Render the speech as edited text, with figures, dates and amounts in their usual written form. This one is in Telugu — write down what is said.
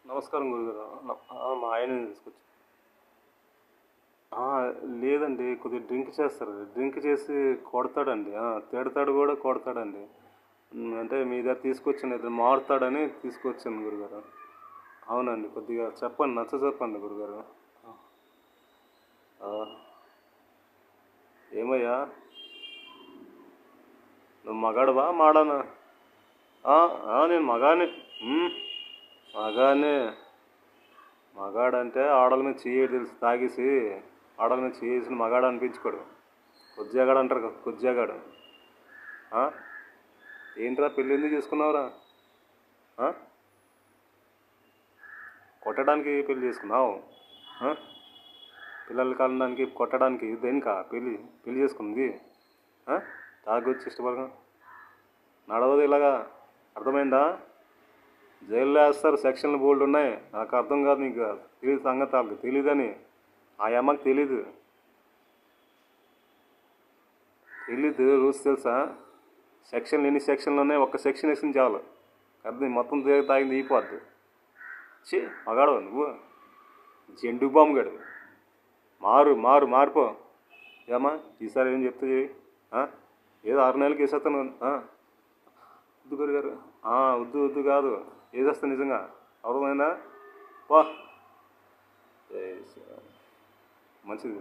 నమస్కారం గురుగారు. మా ఆయనని తీసుకొచ్చి ఆ! లేదండి. కొద్దిగా డ్రింక్ చేస్తారు. డ్రింక్ చేసి కొడతాడండి. తిడతాడు గూడా, కొడతాడండి. అంటే మీ దగ్గర తీసుకొచ్చాను ఇతను మారుతాడని తీసుకొచ్చాను గురుగారు. అవునండి. కొద్దిగా చెప్పండి. నచ్చచెప్పండి గురుగారు. ఆ! ఏమయ్యా? నువ్వు మగాడివా? మాడనా? ఆ! నేను మగాడిని. హ్మ్. మగాడినే. మగాడంటే ఆడోళ్ళ మీద చెయ్యెట్టి తెలుసు తాగేసి ఆడోళ్ళ మీద చేయేసిన మగాడు అనిపించుకోడు. కొజ్జాగాడు అంటారు కదా, కొజ్జాగాడు. ఆ? ఏంట్రా పెళ్ళి ఎందుకు చేసుకున్నావురా? ఆ? కొట్టడానికి పెళ్లి చేసుకున్నావు? ఆ? పిల్లలు కనడానికి కొట్టడానికి దేనికా పెళ్ళి పెళ్లి చేసుకుంది? ఆ? తాగొచ్చి ఇష్టపడగా నడవదు ఇలాగా. అర్థమైందా? జైల్లో వేస్తారు, సెక్షన్లు బోల్డ్ ఉన్నాయి. నాకు అర్థం కాదు, నీకు తెలియదు సంగతి, వాళ్ళకి తెలియదని. ఆ అమ్మకి తెలీదు. తెలీదు రూల్స్ తెలుసా? సెక్షన్లు ఎన్ని సెక్షన్లు ఉన్నాయి, ఒక్క సెక్షన్ వేసింది చాలు. అర్థం మొత్తం తాగింది అయిపోద్ది. ఛీ మగాడు నువ్వు, జెండు బాంబు గడు. మారిపో. ఏమా ఈసారి ఏం చెప్తే చెయ్యి. ఆ? ఏదో 6 నెలలకి వేసేస్తాను. వద్దు గురుగారు. వద్దు కాదు, వేసేస్తాను నిజంగా. అర్థమైందా? వా మంచిది.